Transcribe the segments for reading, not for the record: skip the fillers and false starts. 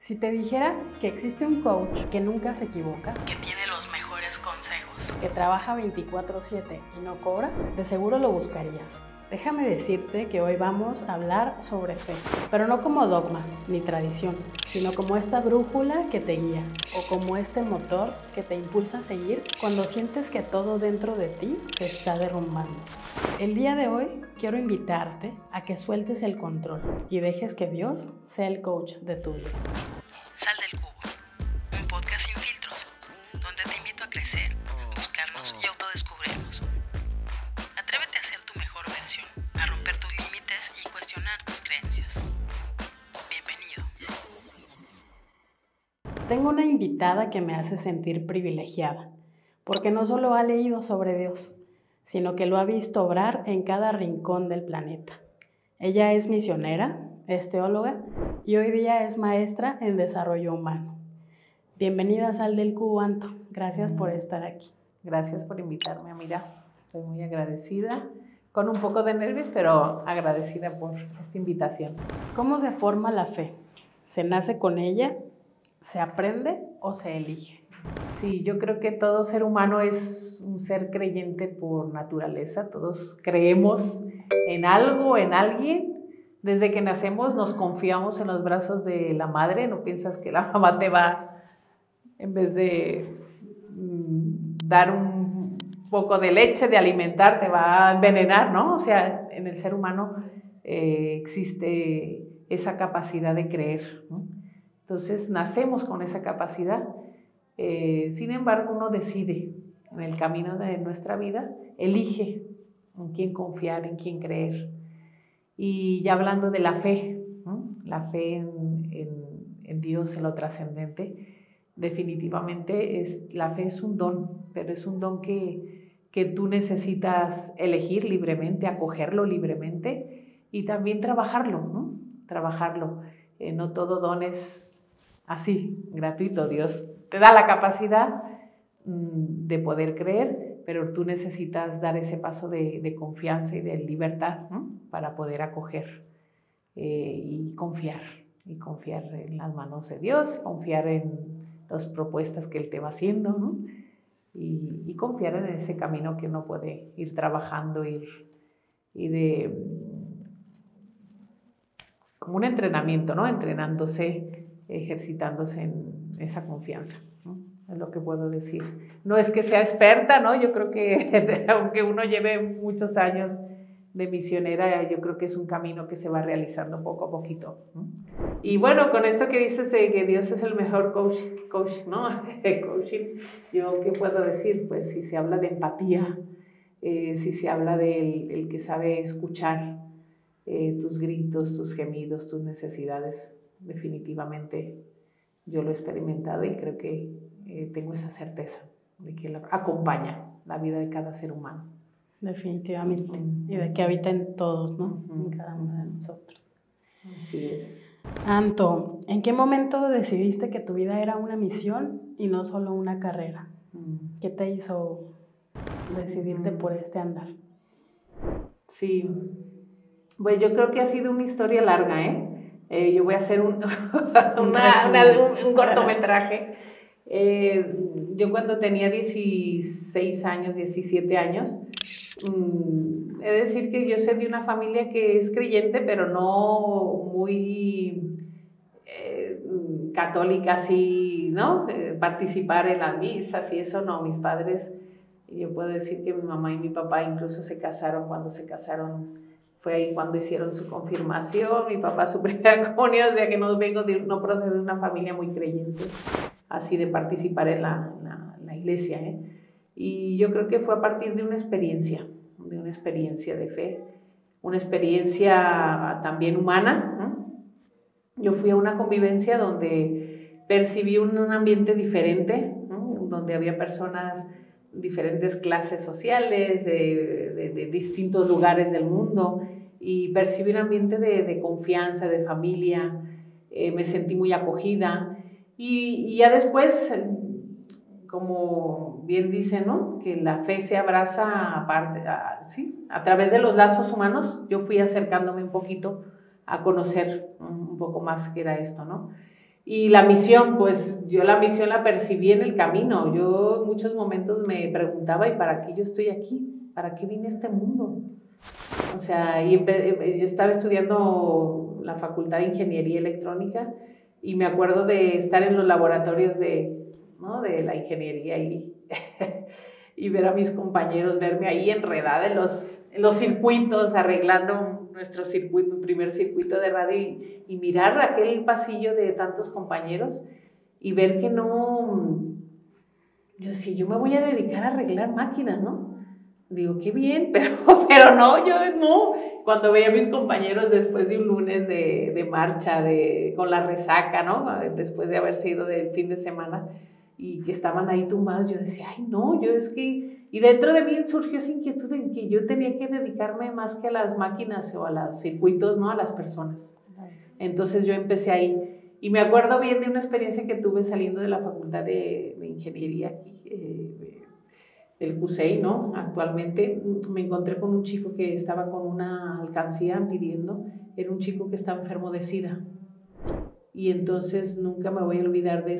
Si te dijera que existe un coach que nunca se equivoca, que tiene los mejores consejos, que trabaja 24/7 y no cobra, de seguro lo buscarías. Déjame decirte que hoy vamos a hablar sobre fe, pero no como dogma ni tradición, sino como esta brújula que te guía o como este motor que te impulsa a seguir cuando sientes que todo dentro de ti se está derrumbando. El día de hoy quiero invitarte a que sueltes el control y dejes que Dios sea el coach de tu vida. Sal del Cubo, un podcast sin filtros, donde te invito a crecer, buscarnos y autodescubrirnos. Atrévete a ser tu mejor versión, a romper tus límites y cuestionar tus creencias. Bienvenido. Tengo una invitada que me hace sentir privilegiada, porque no solo ha leído sobre Dios, sino que lo ha visto obrar en cada rincón del planeta. Ella es misionera, es teóloga y hoy día es maestra en desarrollo humano. Bienvenida a Sal del Cubo, Anto. Gracias por estar aquí. Gracias por invitarme, Amira. Estoy muy agradecida, con un poco de nervios, pero agradecida por esta invitación. ¿Cómo se forma la fe? ¿Se nace con ella? ¿Se aprende o se elige? Sí, yo creo que todo ser humano es un ser creyente por naturaleza. Todos creemos en algo, en alguien. Desde que nacemos nos confiamos en los brazos de la madre. No piensas que la mamá te va, en vez de dar un poco de leche, de alimentar, te va a envenenar, ¿no? O sea, en el ser humano existe esa capacidad de creer, ¿no? Entonces nacemos con esa capacidad. Sin embargo, uno decide en el camino de nuestra vida, elige en quién confiar, en quién creer. Y ya hablando de la fe, ¿no? La fe en Dios, en lo trascendente, definitivamente la fe es un don, pero es un don que tú necesitas elegir libremente, acogerlo libremente y también trabajarlo, ¿no? Trabajarlo. No todo don es así, gratuito. Dios te da la capacidad de poder creer, pero tú necesitas dar ese paso de confianza y de libertad, ¿no? Para poder acoger y confiar en las manos de Dios, confiar en las propuestas que Él te va haciendo, ¿no? Y confiar en ese camino que uno puede ir trabajando, como un entrenamiento, ¿no? Entrenándose, ejercitándose en esa confianza, ¿no? Es lo que puedo decir. No es que sea experta, ¿no? Yo creo que aunque uno lleve muchos años de misionera, yo creo que es un camino que se va realizando poco a poquito, ¿no? Y bueno, con esto que dices de que Dios es el mejor coach, ¿no? Coaching, yo ¿qué puedo decir? Pues si se habla de empatía, si se habla del que sabe escuchar tus gritos, tus gemidos, tus necesidades, definitivamente yo lo he experimentado y creo que tengo esa certeza de que acompaña la vida de cada ser humano. Definitivamente. Y de que habita en todos, ¿no? En cada uno de nosotros. Así es. Anto, ¿en qué momento decidiste que tu vida era una misión y no solo una carrera? ¿Qué te hizo decidirte por este andar? Sí, pues yo creo que ha sido una historia larga, yo voy a hacer un cortometraje. Yo cuando tenía 16 años, 17 años, he de decir que yo soy de una familia que es creyente, pero no muy católica, así, ¿no? Participar en las misas y eso no. Mis padres, yo puedo decir que mi mamá y mi papá incluso se casaron. Cuando se casaron fue ahí cuando hicieron su confirmación, mi papá su primera comunión, o sea que no procedo de una familia muy creyente, así de participar en la iglesia, Y yo creo que fue a partir de una experiencia de fe, una experiencia también humana, ¿no? Yo fui a una convivencia donde percibí un ambiente diferente, ¿no? Donde había personas, diferentes clases sociales, de distintos lugares del mundo, y percibí un ambiente de confianza, de familia. Me sentí muy acogida y ya después, como bien dice, ¿no? Que la fe se abraza aparte, ¿sí? A través de los lazos humanos. Yo fui acercándome un poquito a conocer un poco más qué era esto, ¿no? Y la misión, pues yo la misión la percibí en el camino. Yo en muchos momentos me preguntaba, ¿y para qué yo estoy aquí? ¿Para qué vine a este mundo? O sea, yo estaba estudiando la Facultad de Ingeniería Electrónica y me acuerdo de estar en los laboratorios ¿no? de la ingeniería y ver a mis compañeros, verme ahí enredada en los circuitos, arreglando nuestro circuito, mi primer circuito de radio y mirar aquel pasillo de tantos compañeros y ver que no, yo decía, yo me voy a dedicar a arreglar máquinas, ¿no? Digo, qué bien, pero no, yo no. Cuando veía a mis compañeros después de un lunes de marcha, con la resaca, ¿no? Después de haberse ido del fin de semana y que estaban ahí tumbados, yo decía, ay, no, yo es que... Y dentro de mí surgió esa inquietud de que yo tenía que dedicarme más que a las máquinas o a los circuitos, ¿no? A las personas. Entonces yo empecé ahí. Y me acuerdo bien de una experiencia que tuve saliendo de la Facultad de Ingeniería aquí, del CUSEI, ¿no? Actualmente me encontré con un chico que estaba con una alcancía pidiendo, era un chico que estaba enfermo de SIDA. Y entonces nunca me voy a olvidar de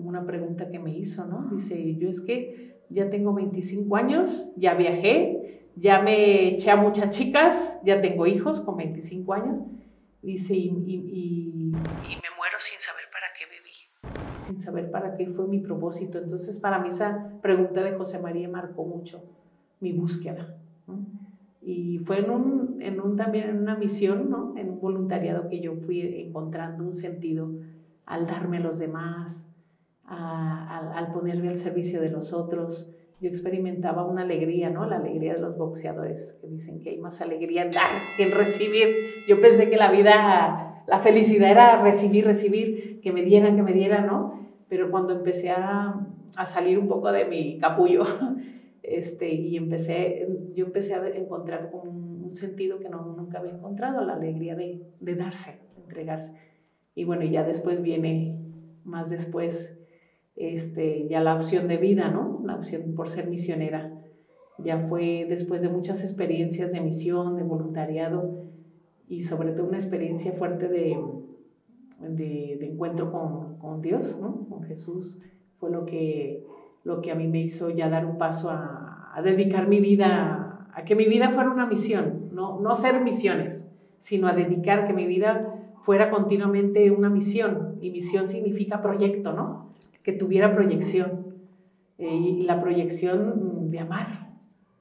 una pregunta que me hizo, ¿no? Dice, yo es que ya tengo 25 años, ya viajé, ya me eché a muchas chicas, ya tengo hijos con 25 años, dice, y me muero sin saber para qué viví, sin saber para qué fue mi propósito. Entonces, para mí esa pregunta de José María marcó mucho mi búsqueda, ¿no? Y fue también en una misión, ¿no? En un voluntariado que yo fui encontrando un sentido al darme a los demás, al ponerme al servicio de los otros. Yo experimentaba una alegría, ¿no? La alegría de los boxeadores, que dicen que hay más alegría en dar que en recibir. Yo pensé que la vida, la felicidad era recibir, que me dieran, ¿no? Pero cuando empecé a salir un poco de mi capullo, y yo empecé a encontrar como un sentido que nunca había encontrado, la alegría de darse, de entregarse. Y bueno, ya después viene, más después, ya la opción de vida, ¿no? La opción por ser misionera. Ya fue después de muchas experiencias de misión, de voluntariado y sobre todo una experiencia fuerte de encuentro con Dios, ¿no? Con Jesús. Fue lo que a mí me hizo ya dar un paso a dedicar mi vida, a que mi vida fuera una misión, no ser misiones, sino a dedicar que mi vida fuera continuamente una misión. Y misión significa proyecto, ¿no? Que tuviera proyección, y la proyección de amar,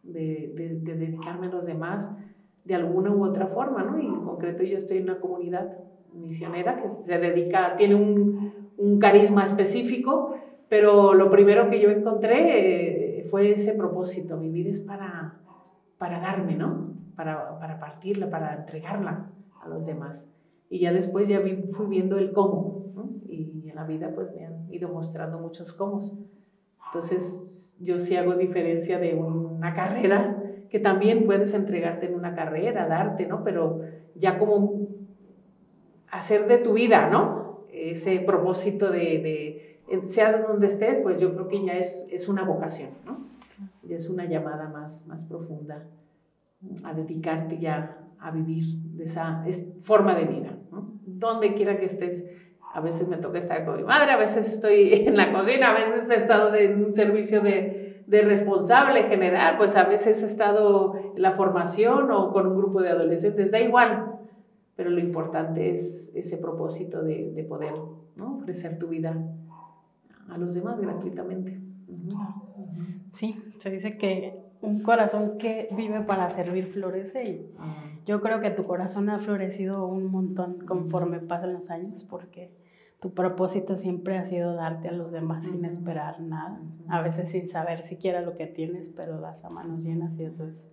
de dedicarme a los demás de alguna u otra forma, ¿no? Y en concreto yo estoy en una comunidad misionera que se dedica, tiene un carisma específico, pero lo primero que yo encontré fue ese propósito. Mi vida es para darme, ¿no? Para partirla, para entregarla a los demás. Y ya después fui viendo el cómo, ¿no? Y en la vida pues me han ido mostrando muchos cómo. Entonces yo sí hago diferencia de una carrera, que también puedes entregarte en una carrera, darte, ¿no? Pero ya como hacer de tu vida, ¿no? Ese propósito sea donde estés, pues yo creo que ya es una vocación, ¿no? Ya es una llamada más profunda a dedicarte ya a vivir de esa forma de vida, ¿no? Donde quiera que estés. A veces me toca estar con mi madre, a veces estoy en la cocina, a veces he estado en un servicio de responsable general, pues a veces he estado en la formación o con un grupo de adolescentes, da igual, pero lo importante es ese propósito de poder, ¿no? Ofrecer tu vida a los demás gratuitamente. Sí, se dice que un corazón que vive para servir florece, y yo creo que tu corazón ha florecido un montón conforme pasan los años, porque tu propósito siempre ha sido darte a los demás sin esperar nada, a veces sin saber siquiera lo que tienes, pero das a manos llenas, y eso es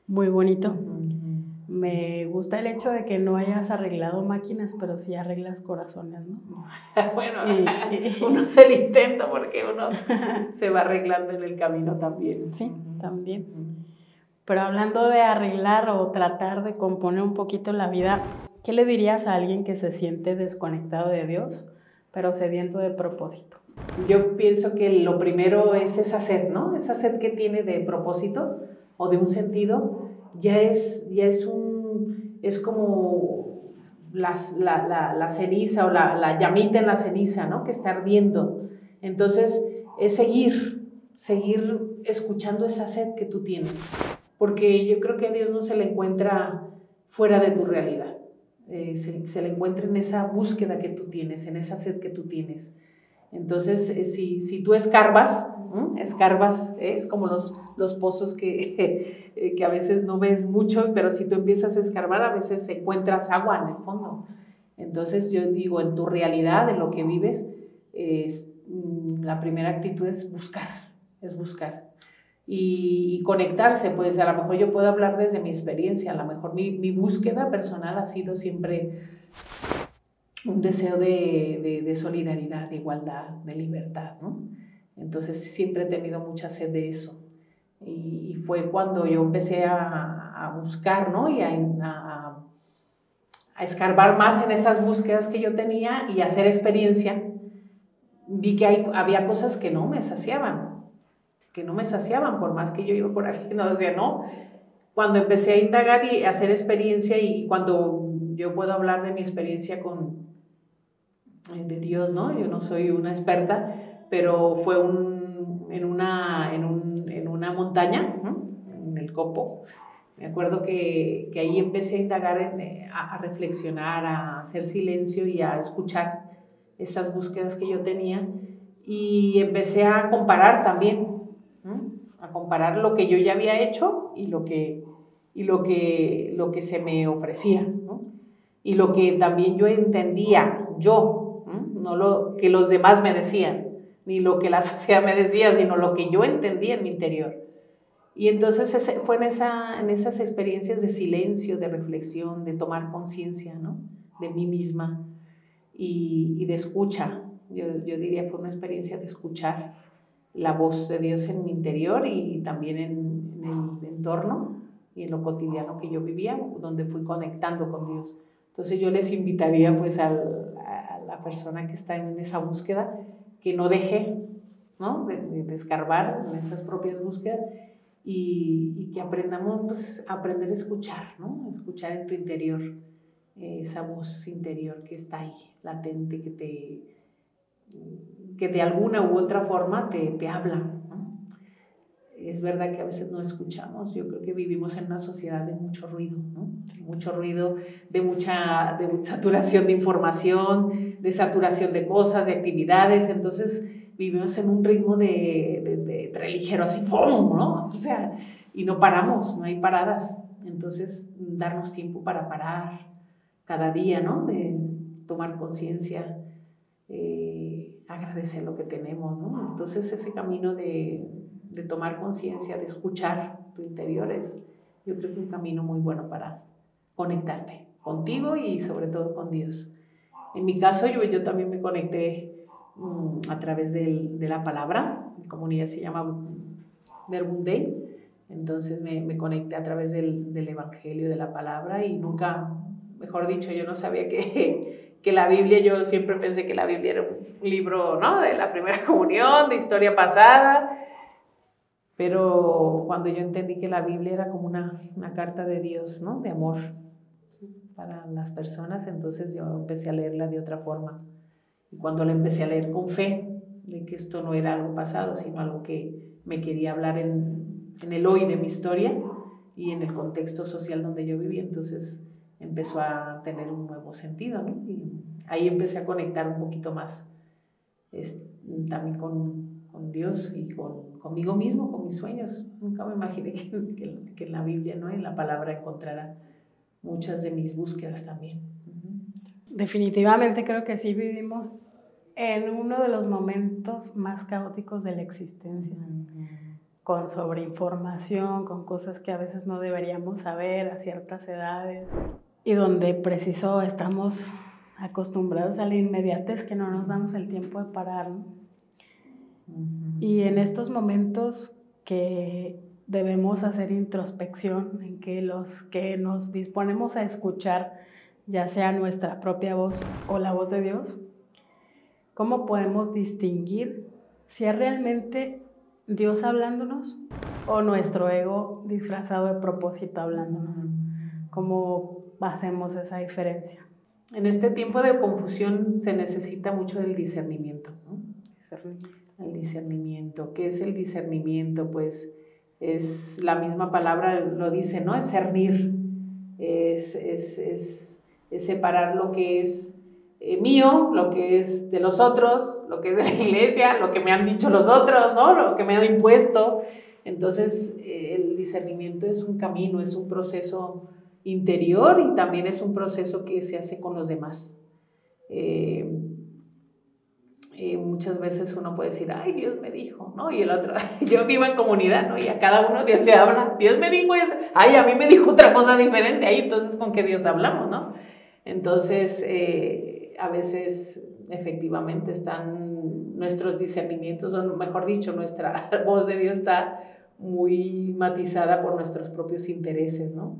muy bonito. Me gusta el hecho de que no hayas arreglado máquinas, pero sí arreglas corazones, ¿no? Bueno, uno se lo intenta porque uno se va arreglando en el camino también. Sí, también. Pero hablando de arreglar o tratar de componer un poquito la vida, ¿qué le dirías a alguien que se siente desconectado de Dios, pero sediento de propósito? Yo pienso que lo primero es esa sed, ¿no? Esa sed que tiene de propósito o de un sentido, es como la ceniza o la llamita en la ceniza, ¿no? Que está ardiendo. Entonces, es seguir escuchando esa sed que tú tienes. Porque yo creo que a Dios no se le encuentra fuera de tu realidad. Se le encuentra en esa búsqueda que tú tienes, en esa sed que tú tienes. Entonces, si tú escarbas, es como los pozos que a veces no ves mucho, pero si tú empiezas a escarbar, a veces encuentras agua en el fondo. Entonces, yo digo, en tu realidad, en lo que vives, la primera actitud es buscar. Y conectarse, pues a lo mejor yo puedo hablar desde mi experiencia, a lo mejor mi búsqueda personal ha sido siempre un deseo de solidaridad, de igualdad, de libertad, ¿no? Entonces siempre he tenido mucha sed de eso. Y fue cuando yo empecé a buscar, ¿no? Y a escarbar más en esas búsquedas que yo tenía y a hacer experiencia. Vi que había cosas que no me saciaban, por más que yo iba por ahí, no decía, no. Cuando empecé a indagar y a hacer experiencia, y cuando yo puedo hablar de mi experiencia de Dios, ¿no? Yo no soy una experta, pero fue en una montaña, ¿no? En el Copo. Me acuerdo que ahí empecé a indagar, a reflexionar, a hacer silencio y a escuchar esas búsquedas que yo tenía, y empecé a comparar también, ¿no? A comparar lo que yo ya había hecho y lo que se me ofrecía, ¿no? Y lo que también yo entendía, no lo que los demás me decían, ni lo que la sociedad me decía, sino lo que yo entendía en mi interior. Y entonces fue en esas experiencias de silencio, de reflexión, de tomar conciencia, ¿no? De mí misma y de escucha. Yo diría fue una experiencia de escuchar la voz de Dios en mi interior y también en el entorno y en lo cotidiano que yo vivía, donde fui conectando con Dios. Entonces yo les invitaría pues a la persona que está en esa búsqueda que no deje, ¿no? de escarbar en esas propias búsquedas y que aprendamos pues, a aprender a escuchar, ¿no? Escuchar en tu interior esa voz interior que está ahí, latente, que de alguna u otra forma te habla, ¿no? Es verdad que a veces no escuchamos. Yo creo que vivimos en una sociedad de mucho ruido, ¿no? Mucho ruido, de mucha saturación de información, de saturación de cosas, de actividades. Entonces vivimos en un ritmo de ligero, así, ¡pum!, ¿no? O sea, y no paramos, no hay paradas. Entonces, darnos tiempo para parar cada día, ¿no? De tomar conciencia, agradecer lo que tenemos, ¿no? Entonces, ese camino de tomar conciencia, de escuchar tu interior yo creo que un camino muy bueno para conectarte contigo y sobre todo con Dios. En mi caso, yo también me conecté a través de la palabra. Mi comunidad se llama Verbum Dei. Entonces me conecté a través del Evangelio, de la palabra, y nunca, mejor dicho, yo no sabía que la Biblia, yo siempre pensé que la Biblia era un libro, ¿no? De la primera comunión, de historia pasada. Pero cuando yo entendí que la Biblia era como una carta de Dios, ¿no? De amor para las personas, entonces yo empecé a leerla de otra forma. Y cuando la empecé a leer con fe, de que esto no era algo pasado, sino algo que me quería hablar en el hoy de mi historia y en el contexto social donde yo vivía, entonces empezó a tener un nuevo sentido, ¿no? Y ahí empecé a conectar un poquito más también con Dios y conmigo mismo, con mis sueños. Nunca me imaginé que en la Biblia, ¿no? En la palabra encontrara muchas de mis búsquedas también. Definitivamente creo que sí vivimos en uno de los momentos más caóticos de la existencia, con sobreinformación, con cosas que a veces no deberíamos saber a ciertas edades, y donde preciso estamos acostumbrados a la inmediatez, que no nos damos el tiempo de parar, ¿no? Y en estos momentos que debemos hacer introspección, en que los que nos disponemos a escuchar, ya sea nuestra propia voz o la voz de Dios, ¿cómo podemos distinguir si es realmente Dios hablándonos o nuestro ego disfrazado de propósito hablándonos? ¿Cómo hacemos esa diferencia? En este tiempo de confusión se necesita mucho del discernimiento, ¿no? El discernimiento. ¿Qué es el discernimiento? Pues es la misma palabra, lo dice, ¿no? Es cernir, es separar lo que es mío, lo que es de los otros, lo que es de la iglesia, lo que me han dicho los otros, ¿no? Lo que me han impuesto. Entonces, el discernimiento es un camino, es un proceso interior y también es un proceso que se hace con los demás. Muchas veces uno puede decir, ay, Dios me dijo, ¿no? Y el otro, yo vivo en comunidad, ¿no? Y a cada uno Dios le habla, Dios me dijo, ay, a mí me dijo otra cosa diferente, ahí entonces ¿con qué Dios hablamos, no? Entonces, a veces efectivamente están nuestros discernimientos, o mejor dicho, nuestra voz de Dios está muy matizada por nuestros propios intereses, ¿no?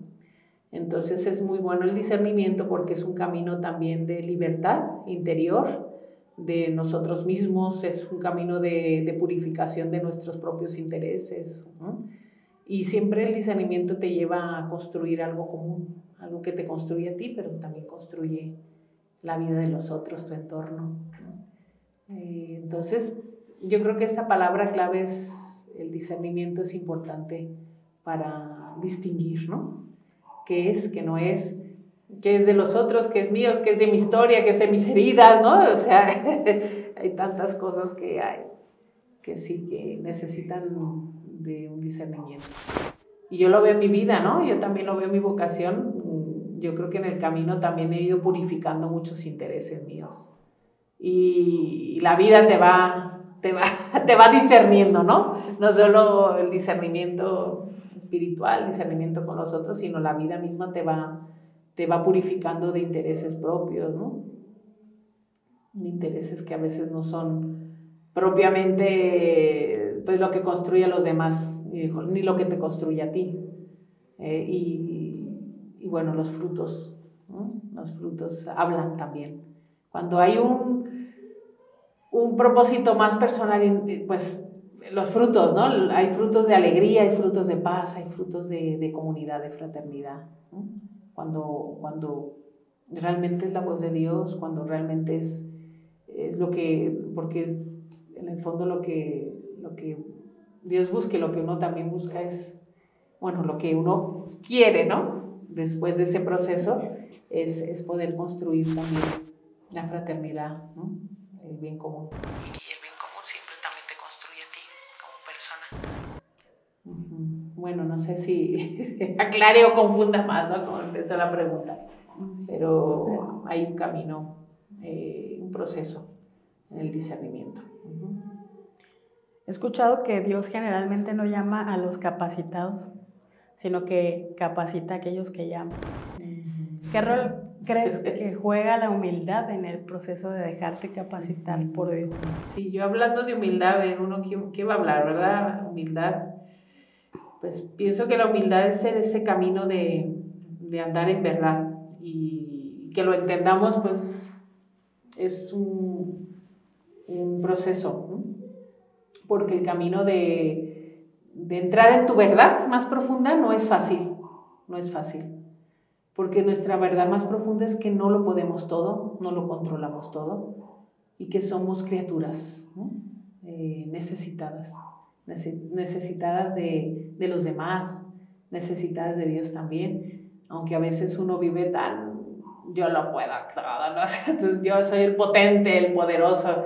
Entonces es muy bueno el discernimiento porque es un camino también de libertad interior de nosotros mismos, es un camino de purificación de nuestros propios intereses, ¿no? Y siempre el discernimiento te lleva a construir algo común, algo que te construye a ti, pero también construye la vida de los otros, tu entorno, ¿no? Entonces, yo creo que esta palabra clave es el discernimiento, es importante para distinguir, ¿no? ¿Qué es, qué no es? ¿Qué es de los otros? ¿Qué es mío? ¿Qué es de mi historia? ¿Qué es de mis heridas? ¿No? O sea, hay tantas cosas que hay que sí, que necesitan de un discernimiento. Y yo lo veo en mi vida, ¿no? Yo también lo veo en mi vocación. Yo creo que en el camino también he ido purificando muchos intereses míos. Y la vida te va discerniendo, ¿no? No solo el discernimiento espiritual, discernimiento con los otros, sino la vida misma te va purificando de intereses propios, ¿no? De intereses que a veces no son propiamente pues lo que construye a los demás, ni lo que te construye a ti. Y bueno, los frutos, ¿no? Los frutos hablan también. Cuando hay un propósito más personal, pues los frutos, ¿no? Hay frutos de alegría, hay frutos de paz, hay frutos de comunidad, de fraternidad, ¿no? Cuando realmente es la voz de Dios, cuando realmente es lo que, porque es en el fondo lo que Dios busca, lo que uno también busca es, bueno, lo que uno quiere, ¿no? Después de ese proceso es poder construir también la fraternidad, ¿no? El bien común. Y el bien común siempre también te construye a ti como persona. Bueno, no sé si aclare o confunda más, ¿no? Como empezó la pregunta, pero hay un camino, un proceso en el discernimiento. He escuchado que Dios generalmente no llama a los capacitados, sino que capacita a aquellos que llaman. ¿Qué rol crees que juega la humildad en el proceso de dejarte capacitar por Dios? Sí, yo hablando de humildad, uno ¿qué va a hablar, verdad? Humildad. Pues pienso que la humildad es ese camino de andar en verdad y que lo entendamos, pues es un proceso, ¿no? Porque el camino de entrar en tu verdad más profunda no es fácil, porque nuestra verdad más profunda es que no lo podemos todo, no lo controlamos todo y que somos criaturas, ¿no? Necesitadas de los demás, necesitadas de Dios también, aunque a veces uno vive tan, yo lo puedo todo, ¿no? Yo soy el potente, el poderoso,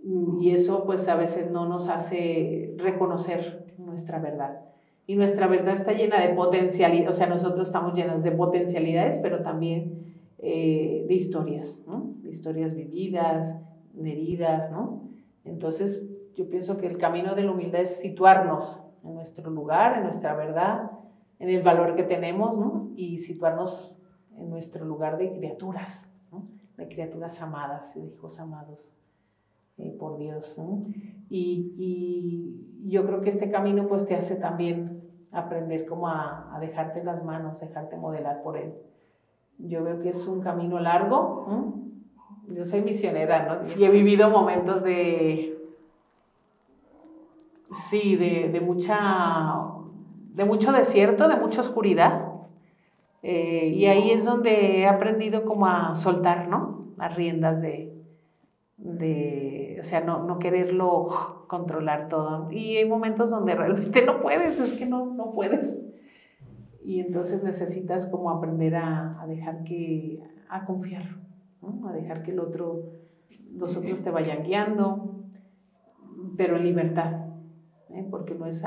y eso pues a veces no nos hace reconocer nuestra verdad. Y nuestra verdad está llena de potencialidades, o sea, nosotros estamos llenos de potencialidades, pero también de historias, ¿no? De historias vividas, de heridas, ¿no? Entonces, yo pienso que el camino de la humildad es situarnos en nuestro lugar, en nuestra verdad, en el valor que tenemos, ¿no? Y situarnos en nuestro lugar de criaturas, ¿no? De criaturas amadas, de hijos amados por Dios, ¿no? Y yo creo que este camino pues te hace también aprender como a dejarte las manos, dejarte modelar por Él. Yo veo que es un camino largo, ¿no? Yo soy misionera, ¿no? Y he vivido momentos de mucho desierto, de mucha oscuridad. Y ahí es donde he aprendido como a soltar, ¿no? Las riendas o sea, no quererlo controlar todo. Y hay momentos donde realmente no puedes, es que no puedes. Y entonces necesitas como aprender a dejar a confiar, ¿no? A dejar que los otros te vayan guiando, pero en libertad, ¿eh? Porque no es,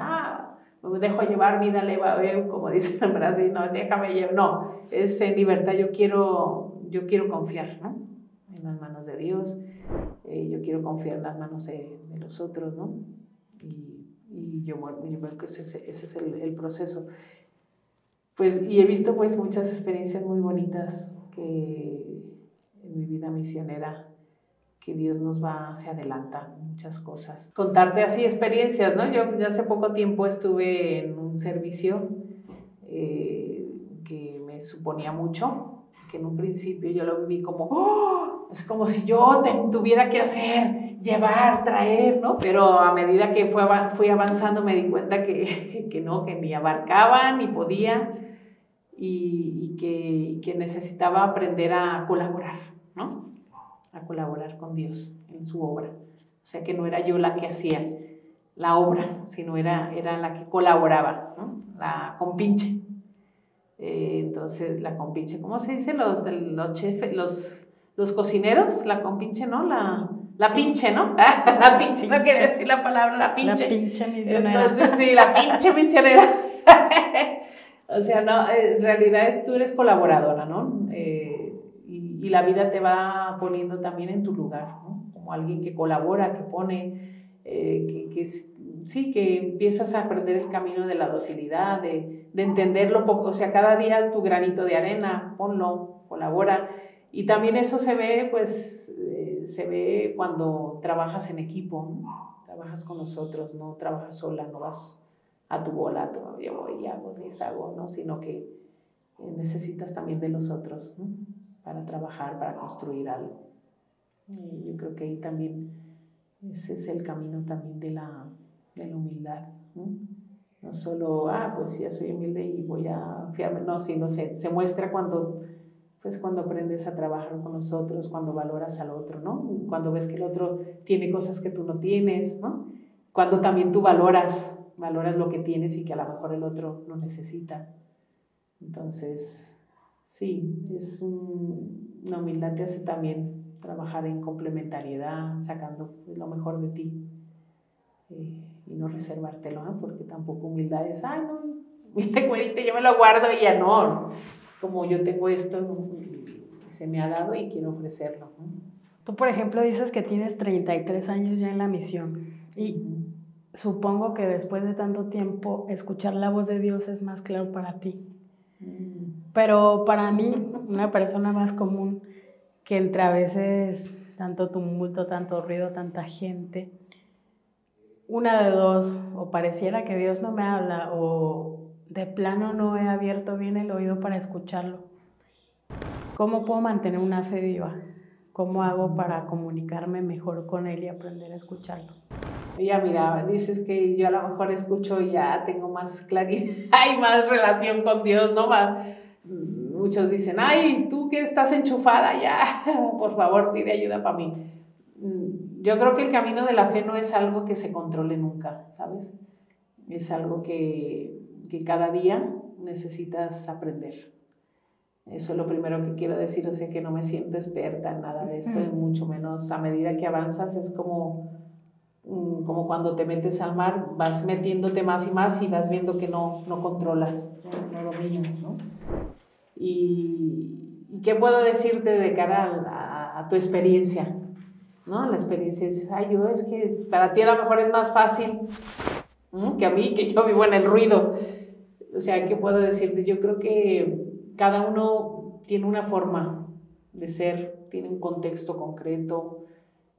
me dejo llevar, vida leva, como dicen en Brasil, no, déjame llevar, no, es en libertad, yo quiero confiar, ¿no? En las manos de Dios, yo quiero confiar en las manos de los otros, ¿no? Y yo creo que ese es el proceso. Pues, y he visto pues muchas experiencias muy bonitas que en mi vida misionera, que Dios nos va hacia adelante, muchas cosas. Contarte así experiencias, ¿no? Yo ya hace poco tiempo estuve en un servicio que me suponía mucho, que en un principio yo lo viví como, es como si yo tuviera que hacer, llevar, traer, ¿no? Pero a medida que fui avanzando me di cuenta que no, que ni abarcaba, ni podía, y que necesitaba aprender a colaborar, ¿no? A colaborar con Dios en su obra. O sea, que no era yo la que hacía la obra, sino era la que colaboraba, ¿no? La compinche. Entonces, la compinche, ¿cómo se dice? Los chefes, los cocineros, la compinche, ¿no? La pinche, ¿no? La pinche, no quería decir la palabra, la pinche. La pinche misionera. Entonces, sí, la pinche misionera. O sea, no, en realidad tú eres colaboradora, ¿no? Y la vida te va poniendo también en tu lugar, ¿no? Como alguien que colabora, que pone, que empiezas a aprender el camino de la docilidad, de entenderlo, o sea, cada día tu granito de arena, ponlo, colabora. Y también eso se ve, pues, se ve cuando trabajas en equipo, ¿no? Trabajas con los otros, no trabajas sola, no vas a tu bola, yo voy y hago, deshago, ¿no? Sino que necesitas también de los otros, ¿no? Para trabajar, para construir algo. Y yo creo que ahí también ese es el camino también de la humildad, ¿no? No solo, pues ya soy humilde y voy a fiarme, no, sino se muestra cuando aprendes a trabajar con los otros, cuando valoras al otro, ¿no? Cuando ves que el otro tiene cosas que tú no tienes, ¿no? Cuando también tú valoras lo que tienes y que a lo mejor el otro no necesita. Entonces, sí, una humildad te hace también trabajar en complementariedad, sacando lo mejor de ti y no reservártelo, ¿no? Porque tampoco humildad es, no, este cuerito yo me lo guardo y ya no. Es como yo tengo esto y se me ha dado y quiero ofrecerlo, ¿no? Tú, por ejemplo, dices que tienes 33 años ya en la misión y supongo que después de tanto tiempo escuchar la voz de Dios es más claro para ti. Pero para mí, una persona más común, que entre a veces tanto tumulto, tanto ruido, tanta gente, una de dos, o pareciera que Dios no me habla o de plano no he abierto bien el oído para escucharlo. ¿Cómo puedo mantener una fe viva? ¿Cómo hago para comunicarme mejor con Él y aprender a escucharlo? Ya, mira, dices que yo a lo mejor escucho y ya tengo más claridad, hay más relación con Dios, ¿no? Muchos dicen, tú que estás enchufada ya, por favor, pide ayuda para mí. Yo creo que el camino de la fe no es algo que se controle nunca, ¿sabes? Es algo que cada día necesitas aprender. Eso es lo primero que quiero decir, o sea que no me siento experta en nada de esto, y mucho menos a medida que avanzas es como cuando te metes al mar, vas metiéndote más y más y vas viendo que no controlas, no dominas, ¿no? ¿Y qué puedo decirte de cara a tu experiencia? ¿No? La experiencia es, es que para ti a lo mejor es más fácil que a mí, que yo vivo en el ruido. O sea, ¿qué puedo decirte? Yo creo que cada uno tiene una forma de ser, tiene un contexto concreto,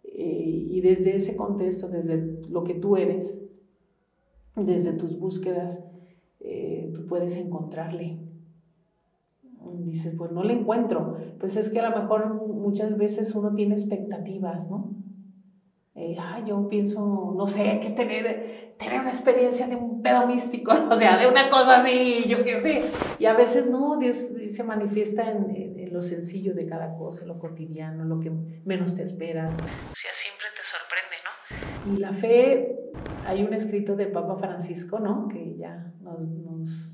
y desde ese contexto, desde lo que tú eres, desde tus búsquedas, tú puedes encontrarle. Dices, pues no le encuentro. Pues es que a lo mejor muchas veces uno tiene expectativas, ¿no? Yo pienso, no sé, que tener una experiencia de un pedo místico, o sea, de una cosa así, yo qué sé. Y a veces no, Dios se manifiesta en lo sencillo de cada cosa, en lo cotidiano, lo que menos te esperas. O sea, siempre te sorprende, ¿no? Y la fe, hay un escrito del Papa Francisco, ¿no? Que ya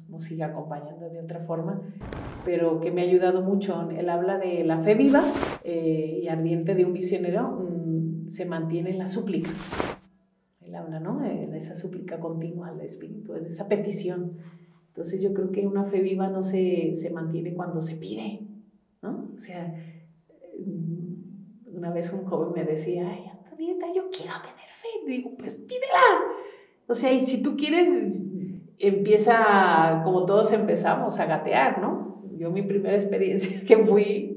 nos sigue acompañando de otra forma, pero que me ha ayudado mucho. Él habla de la fe viva y ardiente de un misionero, se mantiene en la súplica. Él habla, ¿no? En esa súplica continua al Espíritu, de esa petición. Entonces yo creo que una fe viva no se mantiene cuando se pide, ¿no? O sea, una vez un joven me decía, ay, Antonieta, yo quiero tener fe. Digo, pues pídela. O sea, y si tú quieres, empieza, como todos empezamos, a gatear, ¿no? Yo mi primera experiencia que fui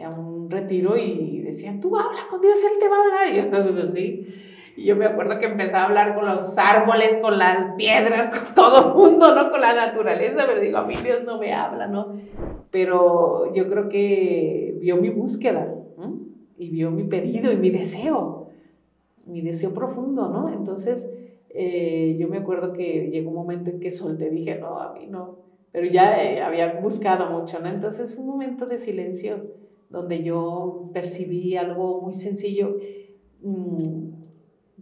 a un retiro y decían, tú habla con Dios, Él te va a hablar. Y yo, pues, sí. Y yo me acuerdo que empezaba a hablar con los árboles, con las piedras, con todo el mundo, ¿no? Con la naturaleza, pero digo, a mí Dios no me habla, ¿no? Pero yo creo que vio mi búsqueda, ¿no? Y vio mi pedido y mi deseo profundo, ¿no? Entonces, yo me acuerdo que llegó un momento en que solté, dije, no, a mí no, pero ya había buscado mucho, ¿no? Entonces fue un momento de silencio donde yo percibí algo muy sencillo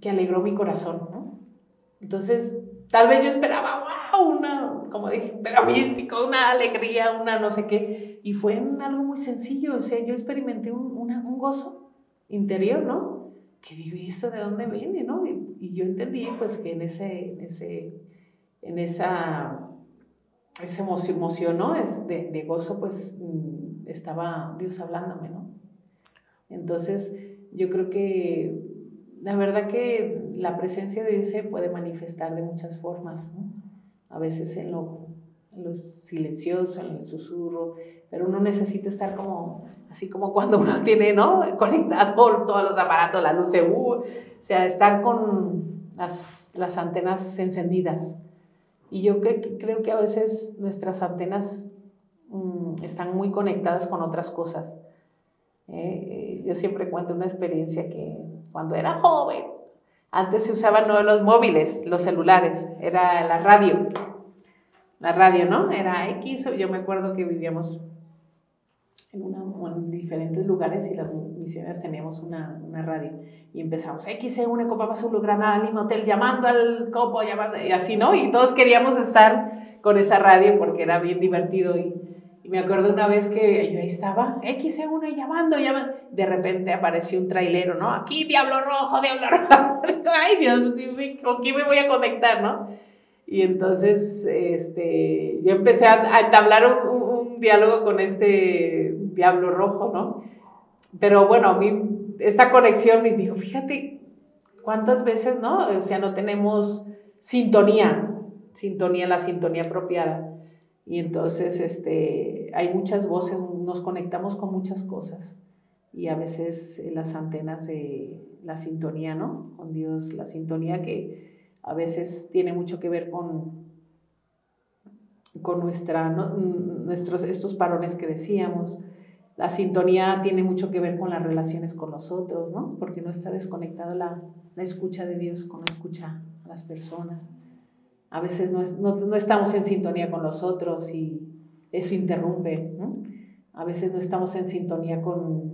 que alegró mi corazón, ¿no? Entonces, tal vez yo esperaba, wow, como dije, pero místico, una alegría, una no sé qué, y fue en algo muy sencillo, o sea, yo experimenté un gozo interior, ¿no? Que digo, ¿y eso de dónde viene, no? Y yo entendí, pues, que en esa emoción, ¿no? De gozo, pues, estaba Dios hablándome, ¿no? Entonces, yo creo que la verdad que la presencia de Dios se puede manifestar de muchas formas, ¿no? A veces en lo silencioso, en el susurro, pero uno necesita estar así como cuando uno tiene, ¿no? Conectado todos los aparatos, la luz, o sea, estar con las antenas encendidas. Y yo creo que a veces nuestras antenas están muy conectadas con otras cosas. Yo siempre cuento una experiencia que cuando era joven, antes se usaban no los móviles, los celulares, era la radio, ¿no? Era X, yo me acuerdo que vivíamos en diferentes lugares y las misioneras teníamos una radio y empezamos XE1 Copa Azul Granada Lima Hotel llamando al copo, llamando, y así, ¿no? Y todos queríamos estar con esa radio porque era bien divertido y me acuerdo una vez que yo ahí estaba, XE1 llamando, de repente apareció un trailero, ¿no? Aquí, Diablo Rojo. Ay, Dios, ¿con quién me voy a conectar, no? Y entonces yo empecé a entablar un diálogo con este Diablo Rojo, ¿no? Pero bueno, a mí esta conexión me dijo, fíjate cuántas veces, ¿no? O sea, no tenemos la sintonía apropiada. Y entonces hay muchas voces, nos conectamos con muchas cosas. Y a veces las antenas de la sintonía, ¿no? Con Dios, la sintonía que a veces tiene mucho que ver con estos parones que decíamos. La sintonía tiene mucho que ver con las relaciones con los otros, ¿no? Porque no está desconectada la escucha de Dios con la escucha a las personas. A veces no estamos en sintonía con los otros y eso interrumpe, ¿no? A veces no estamos en sintonía con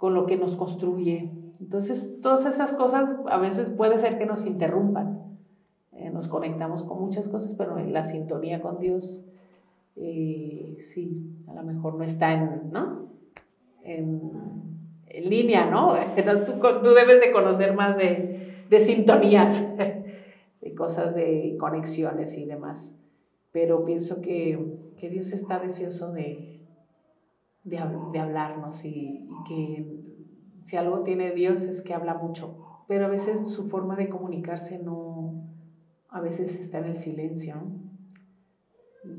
lo que nos construye. Entonces, todas esas cosas a veces puede ser que nos interrumpan. Nos conectamos con muchas cosas, pero la sintonía con Dios, sí, a lo mejor no está en línea, ¿no? Tú debes de conocer más de sintonías, de cosas, de conexiones y demás. Pero pienso que Dios está deseoso de hablarnos y que si algo tiene Dios es que habla mucho, pero a veces su forma de comunicarse a veces está en el silencio, ¿no?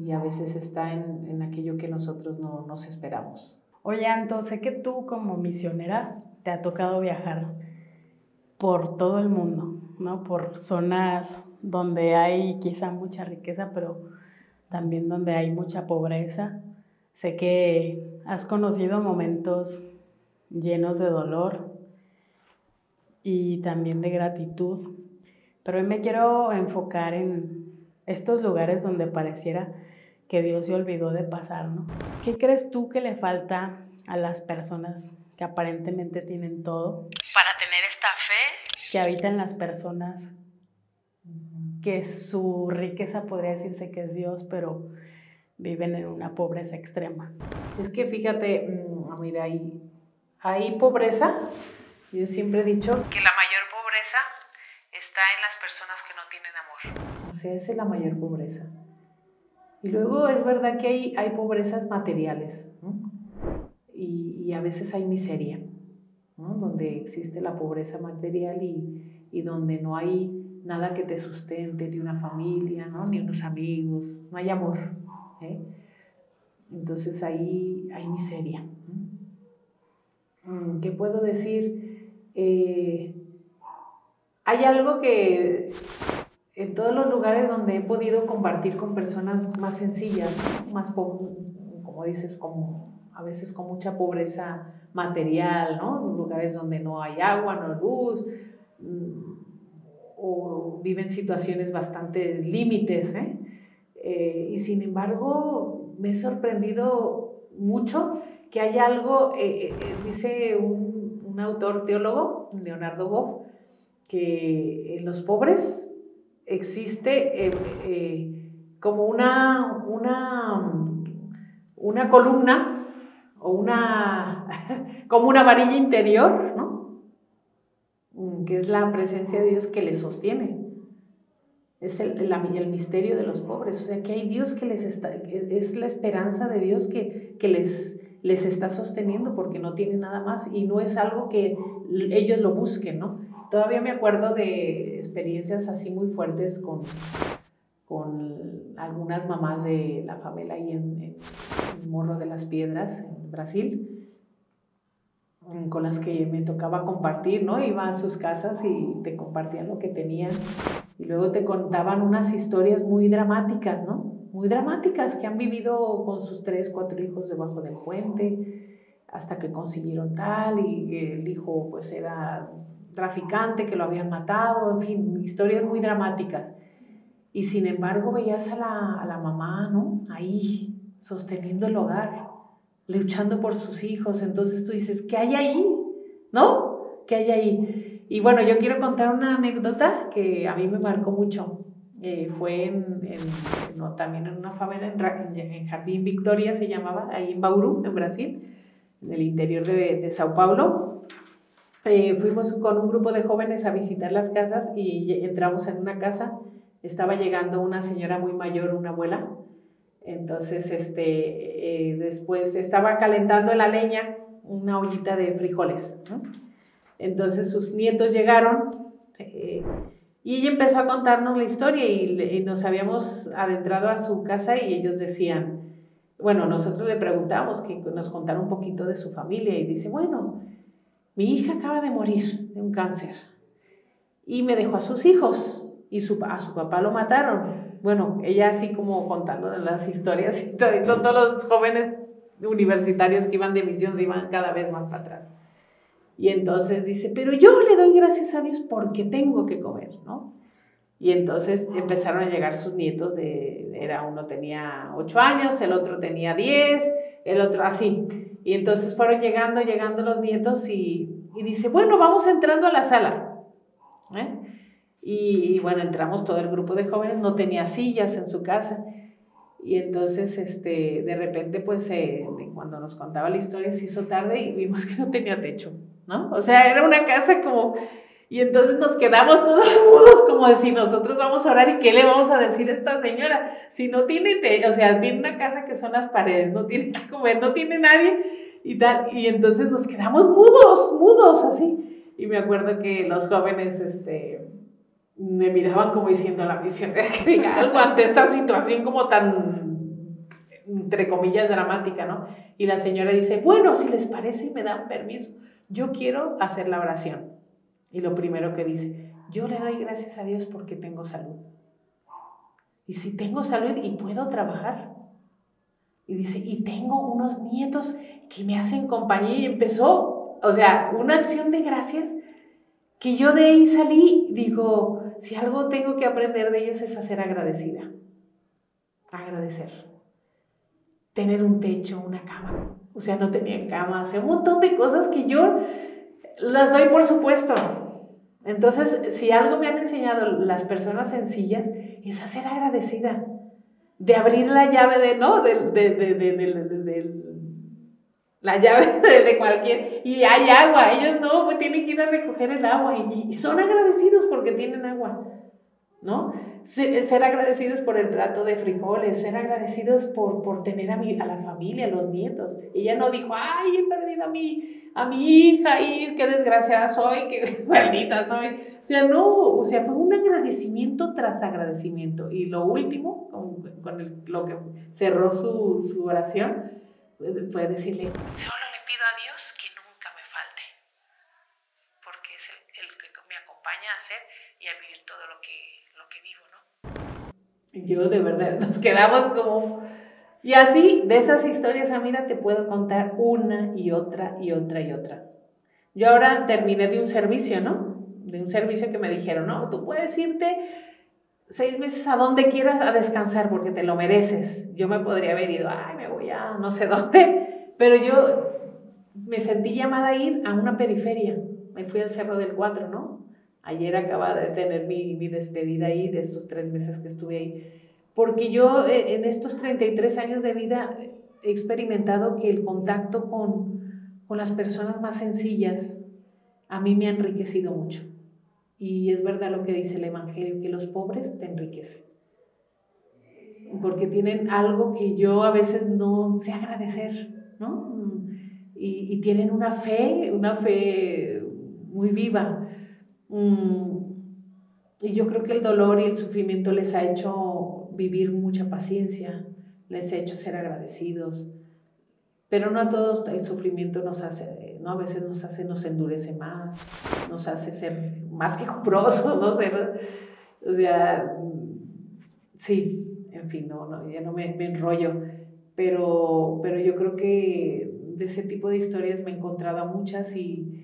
Y a veces está en aquello que nosotros no nos esperamos. Oye, Anto, sé que tú como misionera te ha tocado viajar por todo el mundo, ¿no? Por zonas donde hay quizá mucha riqueza, pero también donde hay mucha pobreza. Sé que has conocido momentos llenos de dolor y también de gratitud, pero hoy me quiero enfocar en estos lugares donde pareciera que Dios se olvidó de pasar, ¿no? ¿Qué crees tú que le falta a las personas que aparentemente tienen todo para tener esta fe que habita en las personas, que su riqueza podría decirse que es Dios, pero viven en una pobreza extrema? Es que fíjate, mira, hay pobreza. Yo siempre he dicho que la mayor pobreza está en las personas que no tienen amor. O sea, esa es la mayor pobreza. Y luego es verdad que hay pobrezas materiales, ¿no? Y a veces hay miseria, ¿no? Donde existe la pobreza material y donde no hay nada que te sustente, ni una familia, ¿no? Ni unos amigos, no hay amor, ¿eh? Entonces ahí hay miseria. ¿Qué puedo decir? Hay algo que en todos los lugares donde he podido compartir con personas más sencillas, ¿no? Más como dices, a veces con mucha pobreza material, ¿no? Lugares donde no hay agua, no hay luz, o viven situaciones bastante límites, y sin embargo me he sorprendido mucho que hay algo, dice un autor teólogo, Leonardo Boff, que en los pobres existe como una columna o como una varilla interior, ¿no? Que es la presencia de Dios que les sostiene. Es el misterio de los pobres. O sea, que hay Dios que es la esperanza de Dios que les está sosteniendo porque no tienen nada más y no es algo que ellos lo busquen, ¿no? Todavía me acuerdo de experiencias así muy fuertes con algunas mamás de la favela ahí en Morro de las Piedras, en Brasil, con las que me tocaba compartir, ¿no? Iba a sus casas y te compartían lo que tenían y luego te contaban unas historias muy dramáticas, ¿no? Muy dramáticas, que han vivido con sus 3, 4 hijos debajo del puente hasta que consiguieron tal y el hijo pues era traficante, que lo habían matado, en fin, historias muy dramáticas. Y sin embargo veías a la mamá, ¿no? Ahí, sosteniendo el hogar, luchando por sus hijos. Entonces tú dices, ¿qué hay ahí? ¿No? ¿Qué hay ahí? Y bueno, yo quiero contar una anécdota que a mí me marcó mucho. Fue también en una favela, en Jardín Victoria se llamaba, ahí en Bauru, en Brasil, en el interior de Sao Paulo. Fuimos con un grupo de jóvenes a visitar las casas y entramos en una casa. Estaba llegando una señora muy mayor, una abuela. Entonces, después estaba calentando la leña, una ollita de frijoles, ¿no? Entonces sus nietos llegaron y ella empezó a contarnos la historia y nos habíamos adentrado a su casa y ellos decían, bueno, nosotros le preguntamos que nos contara un poquito de su familia y dice, bueno, mi hija acaba de morir de un cáncer y me dejó a sus hijos y a su papá lo mataron. Bueno, ella así como contando de las historias y todos los jóvenes universitarios que iban de misión se iban cada vez más para atrás. Y entonces dice, pero yo le doy gracias a Dios porque tengo que comer, ¿no? Y entonces empezaron a llegar sus nietos, uno tenía 8 años, el otro tenía 10, el otro así. Y entonces fueron llegando los nietos y dice, bueno, vamos entrando a la sala, Y bueno, entramos todo el grupo de jóvenes, no tenía sillas en su casa. Y entonces, de repente, pues, cuando nos contaba la historia se hizo tarde y vimos que no tenía techo, ¿no? O sea, era una casa como... Y entonces nos quedamos todos mudos, como de si nosotros vamos a orar y ¿qué le vamos a decir a esta señora? Si no tiene techo, o sea, tiene una casa que son las paredes, no tiene que comer, no tiene nadie y tal. Y entonces nos quedamos mudos, así. Y me acuerdo que los jóvenes, me miraban como diciendo a la misionera que diga algo ante esta situación como tan, entre comillas, dramática, ¿no? Y la señora dice, bueno, si les parece y me dan permiso, yo quiero hacer la oración. Y lo primero que dice, yo le doy gracias a Dios porque tengo salud. Y si tengo salud y puedo trabajar, Y dice, y tengo unos nietos que me hacen compañía, y empezó, o sea, una acción de gracias que yo de ahí salí, digo, si algo tengo que aprender de ellos es a ser agradecida, agradecer, tener un techo, una cama, o sea, no tenían cama, o sea, un montón de cosas que yo las doy por supuesto. Entonces, si algo me han enseñado las personas sencillas, es a ser agradecida, de abrir la llave de, ¿no? La llave de cualquier, y hay agua, ellos no, pues tienen que ir a recoger el agua, y son agradecidos porque tienen agua, ¿no? Ser agradecidos por el plato de frijoles, ser agradecidos por tener a la familia, a los nietos. Ella no dijo, ay, he perdido a mi hija, y qué desgraciada soy, qué maldita soy. O sea, no, o sea, fue un agradecimiento tras agradecimiento. Y lo último, lo que cerró su oración, fue decirle, solo le pido a Dios que nunca me falte, porque es el que me acompaña a hacer y a vivir todo lo que vivo, ¿no? Y yo de verdad, nos quedamos como... Y así, de esas historias, Amira, te puedo contar una y otra y otra y otra. Yo ahora terminé de un servicio, ¿no? De un servicio que me dijeron, no, tú puedes irte 6 meses a donde quieras a descansar porque te lo mereces. Yo me podría haber ido, ay, me voy a no sé dónde, pero yo me sentí llamada a ir a una periferia. Me fui al Cerro del Cuatro, ¿no? Ayer acababa de tener mi despedida ahí de estos 3 meses que estuve ahí. Porque yo en estos 33 años de vida he experimentado que el contacto con las personas más sencillas a mí me ha enriquecido mucho. Y es verdad lo que dice el Evangelio, que los pobres te enriquecen. Porque tienen algo que yo a veces no sé agradecer, ¿no? Y tienen una fe muy viva. Y yo creo que el dolor y el sufrimiento les ha hecho vivir mucha paciencia, les ha hecho ser agradecidos. Pero no a todos el sufrimiento nos hace, ¿no? A veces nos endurece más, nos hace ser más que quejumbrosos, ¿no? O sea, sí, en fin, ya no me enrollo, pero yo creo que de ese tipo de historias me he encontrado a muchas y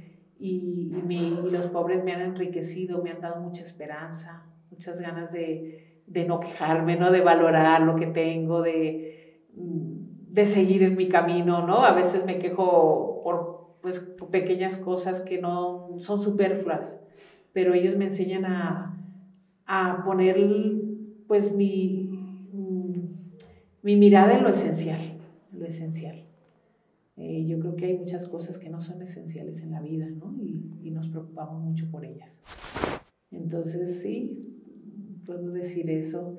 los pobres me han enriquecido, me han dado mucha esperanza, muchas ganas de no quejarme, ¿no? De valorar lo que tengo, de seguir en mi camino, ¿no? A veces me quejo por pequeñas cosas que no son superfluas, pero ellos me enseñan a poner pues mi mirada en lo esencial, yo creo que hay muchas cosas que no son esenciales en la vida, ¿no? Y nos preocupamos mucho por ellas. Entonces, sí, puedo decir eso.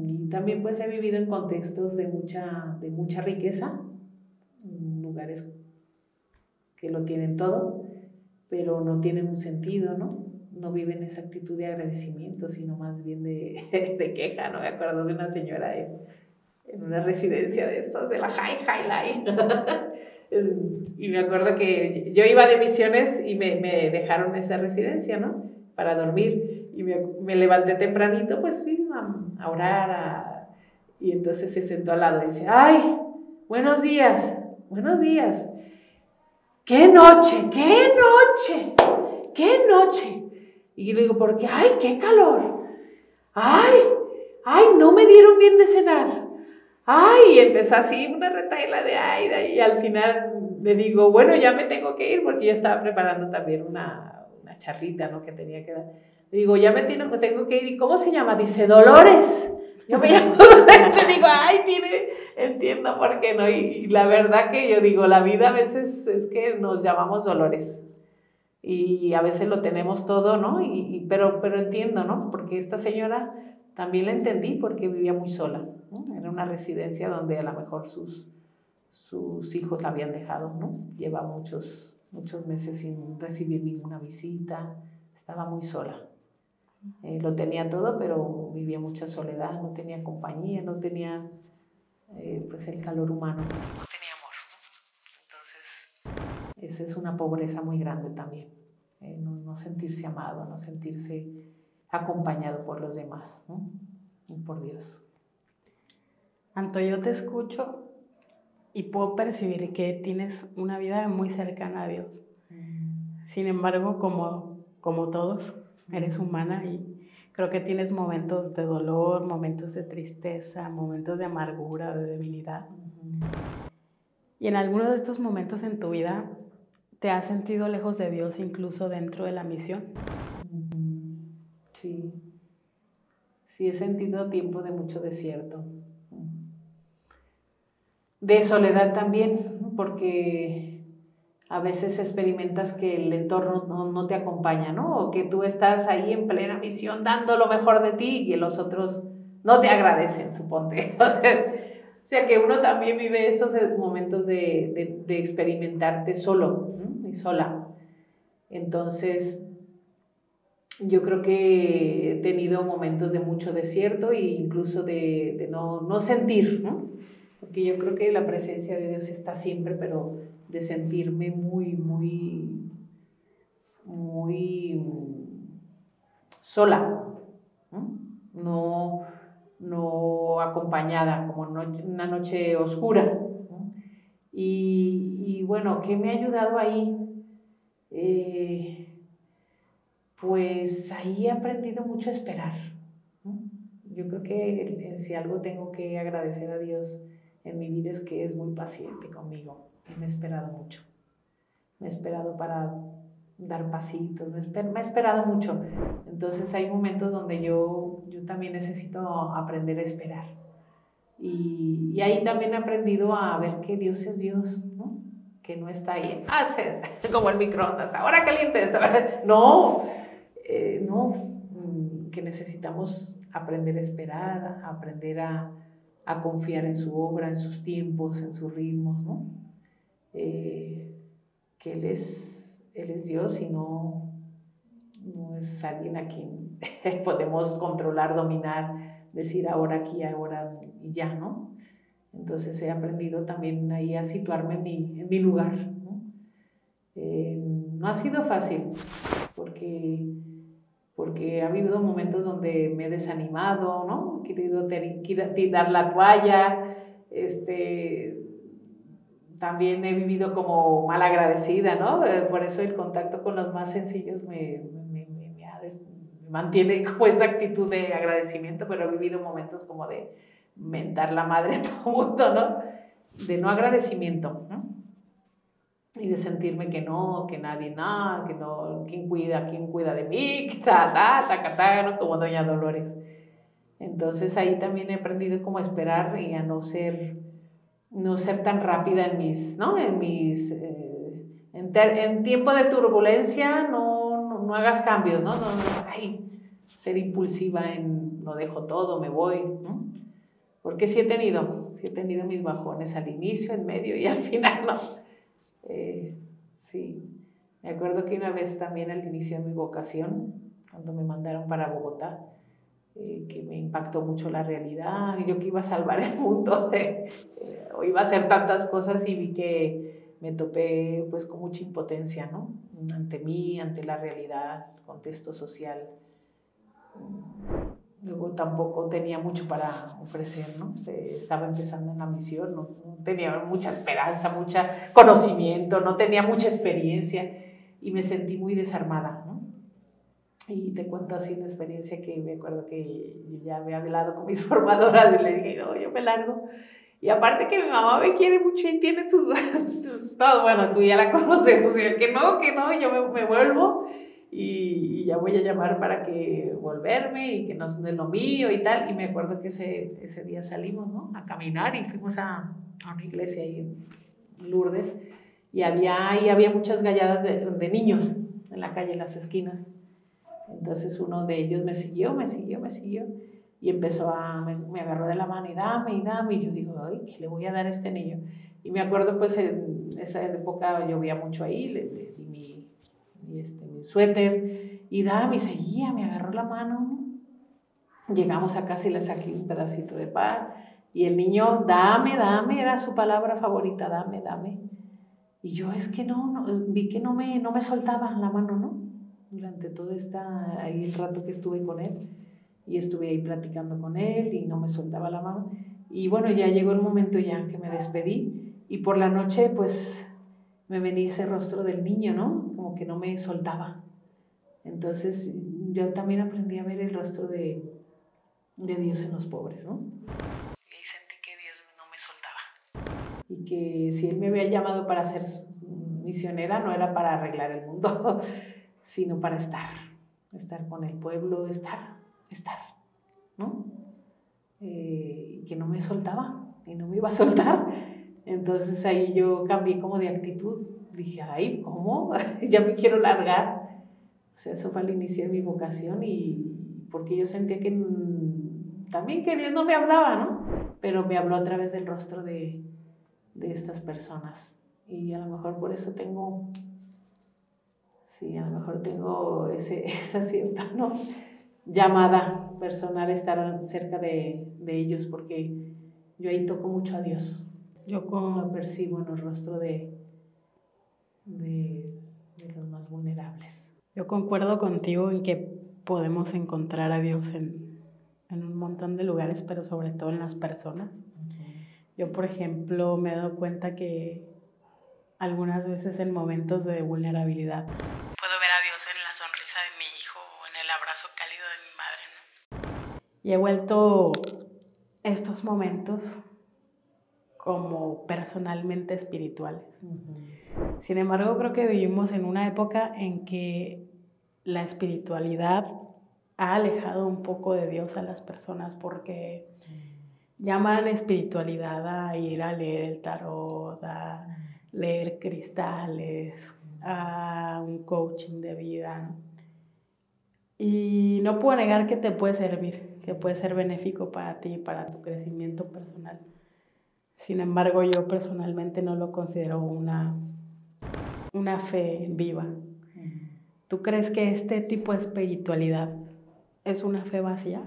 Y también pues he vivido en contextos de mucha riqueza, en lugares que lo tienen todo, pero no tienen un sentido, ¿no? No viven esa actitud de agradecimiento, sino más bien de queja, ¿no? Me acuerdo de una señora en una residencia de estos, de la High Life. Y me acuerdo que yo iba de misiones y me dejaron en esa residencia, ¿no? Para dormir. Y me levanté tempranito, pues sí, a orar. Y entonces se sentó al lado y dice, ¡ay! Buenos días. ¡Qué noche! Y le digo, ¿por qué? ¡Ay, qué calor! ¡Ay, no me dieron bien de cenar! ¡Ay! Y empezó así una retahíla de Aida y al final le digo, bueno, ya me tengo que ir porque ya estaba preparando también una charlita, ¿no? Que tenía que dar. Le digo, ya me tengo que ir. ¿Y cómo se llama? Dice, Dolores. Yo me llamo Dolores. Le digo, ay, entiendo por qué no. Y la verdad que yo digo, la vida a veces es que nos llamamos Dolores. Y a veces lo tenemos todo, ¿no? Pero entiendo, ¿no? Porque esta señora también la entendí porque vivía muy sola, ¿no? Era una residencia donde a lo mejor sus hijos la habían dejado, ¿no? Lleva muchos meses sin recibir ninguna visita, estaba muy sola. Lo tenía todo, pero vivía mucha soledad, no tenía compañía, no tenía pues el calor humano, no tenía amor, ¿no? Entonces, esa es una pobreza muy grande también, no sentirse amado, no sentirse acompañado por los demás, ¿no? Y por Dios. Anto, yo te escucho y puedo percibir que tienes una vida muy cercana a Dios. Sin embargo, como todos, eres humana y creo que tienes momentos de dolor, momentos de tristeza, momentos de amargura, de debilidad. Y en alguno de estos momentos en tu vida, ¿te has sentido lejos de Dios incluso dentro de la misión? Sí, sí he sentido tiempo de mucho desierto. De soledad también, porque a veces experimentas que el entorno no te acompaña, ¿no? O que tú estás ahí en plena misión dando lo mejor de ti y los otros no te agradecen, suponte. O sea que uno también vive esos momentos de experimentarte solo, ¿no? Y sola. Entonces, yo creo que he tenido momentos de mucho desierto e incluso de no sentir, ¿no? Porque yo creo que la presencia de Dios está siempre, pero de sentirme muy sola, no acompañada, como una noche oscura, ¿no? Y bueno, ¿qué me ha ayudado ahí? Pues ahí he aprendido mucho a esperar, ¿no? Yo creo que si algo tengo que agradecer a Dios en mi vida es que es muy paciente conmigo. Me ha esperado mucho. Me ha esperado para dar pasitos, me ha esperado mucho. Entonces hay momentos donde yo también necesito aprender a esperar. Y ahí también he aprendido a ver que Dios es Dios, ¿no? Que no está ahí, como el microondas, ahora caliente esta vez. No, que necesitamos aprender a esperar, a aprender a confiar en su obra, en sus tiempos, en sus ritmos, ¿no? Que Él es Dios y no es alguien a quien podemos controlar, dominar, decir ahora aquí, ahora y ya, ¿no? Entonces he aprendido también ahí a situarme en mi lugar, ¿no? No ha sido fácil porque ha habido momentos donde me he desanimado, ¿no? He querido tirar la toalla, también he vivido como mal agradecida, ¿no? Por eso el contacto con los más sencillos me mantiene como esa actitud de agradecimiento, pero he vivido momentos como de mentar la madre a todo mundo, ¿no? De no agradecimiento, ¿no? Y de sentirme que nadie, nada, que no, quién cuida de mí, que ¿no? Como Doña Dolores. Entonces ahí también he aprendido cómo esperar y a no ser tan rápida en mis, ¿no? En tiempo de turbulencia no hagas cambios, ¿no? Ser impulsiva en lo dejo todo, me voy, ¿no? Porque sí he tenido mis bajones al inicio, en medio y al final, ¿no? Sí, me acuerdo que una vez también al inicio de mi vocación, cuando me mandaron para Bogotá, que me impactó mucho la realidad, yo que iba a salvar el mundo, o iba a hacer tantas cosas y vi que me topé pues con mucha impotencia, ¿no? Ante mí, ante la realidad, el contexto social. Luego tampoco tenía mucho para ofrecer, ¿no? Estaba empezando en la misión, no tenía mucha esperanza, mucho conocimiento, no tenía mucha experiencia y me sentí muy desarmada, ¿no? Y te cuento así una experiencia que me acuerdo que yo ya había hablado con mis formadoras y le dije, no, yo me largo. Y aparte que mi mamá me quiere mucho y tiene todo, bueno, tú ya la conoces, o sea, que no, yo me vuelvo y ya voy a llamar para que volverme y que no es lo mío y tal. Y me acuerdo que ese día salimos, ¿no? A caminar y fuimos a una iglesia ahí en Lourdes y había muchas galladas de niños en la calle, en las esquinas. Entonces uno de ellos me siguió y me agarró de la mano y dame, y yo digo, ay, ¿qué le voy a dar a este niño? Y me acuerdo pues en esa época llovía mucho ahí, le di mi suéter y seguía, me agarró la mano. Llegamos a casa y le saqué un pedacito de pan y el niño, dame, era su palabra favorita, dame. Y yo es que vi que no me soltaba la mano, ¿no? Durante todo ahí el rato que estuve con él y estuve ahí platicando con él y no me soltaba la mano Y bueno, ya llegó el momento ya que me despedí y por la noche pues me venía ese rostro del niño, ¿no? Como que no me soltaba. Entonces yo también aprendí a ver el rostro de Dios en los pobres, ¿no? Y sentí que Dios no me soltaba. Y que si Él me había llamado para ser misionera, no era para arreglar el mundo, sino para estar con el pueblo, estar, ¿no? Que no me soltaba y no me iba a soltar. Entonces ahí yo cambié como de actitud. Dije, ay, ¿cómo? Ya me quiero largar. O sea, eso fue el inicio de mi vocación y porque yo sentía que también que Dios no me hablaba, ¿no? Pero me habló a través del rostro de estas personas. Y a lo mejor por eso tengo, sí, a lo mejor tengo esa cierta, ¿no?, llamada personal, estar cerca de ellos, porque yo ahí toco mucho a Dios. Yo lo percibo en el rostro de los más vulnerables. Yo concuerdo contigo en que podemos encontrar a Dios en un montón de lugares, pero sobre todo en las personas. Yo, por ejemplo, me he dado cuenta que algunas veces en momentos de vulnerabilidad puedo ver a Dios en la sonrisa de mi hijo o en el abrazo cálido de mi madre, ¿no? Y he vuelto estos momentos como personalmente espirituales. Sin embargo, creo que vivimos en una época en que la espiritualidad ha alejado un poco de Dios a las personas, porque llaman espiritualidad a ir a leer el tarot, a leer cristales, a un coaching de vida, ¿no? Y no puedo negar que te puede servir, que puede ser benéfico para ti, para tu crecimiento personal. Sin embargo, yo personalmente no lo considero una fe viva. ¿Tú crees que este tipo de espiritualidad es una fe vacía?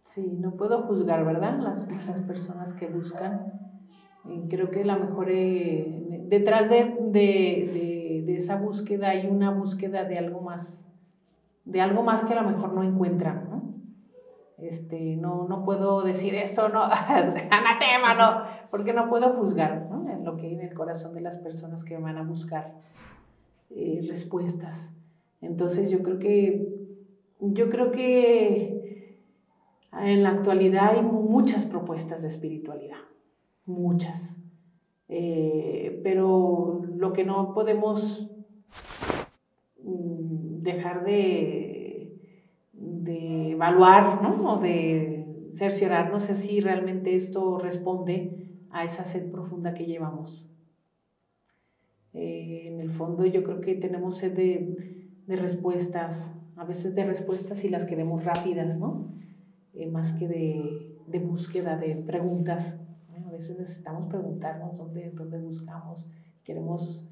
Sí, no puedo juzgar, ¿verdad? Las personas que buscan. Creo que la mejor, detrás de esa búsqueda hay una búsqueda de algo más que a lo mejor no encuentran, ¿no? No puedo decir esto, no, anatema, no, porque no puedo juzgar, ¿no?, en lo que hay en el corazón de las personas que van a buscar respuestas. Entonces yo creo que en la actualidad hay muchas propuestas de espiritualidad, muchas, pero lo que no podemos dejar de evaluar, ¿no?, o de cerciorarnos es si realmente esto responde a esa sed profunda que llevamos. En el fondo yo creo que tenemos sed de respuestas, a veces de respuestas y las queremos rápidas, ¿no? Más que de búsqueda, de preguntas. A veces necesitamos preguntarnos dónde buscamos, queremos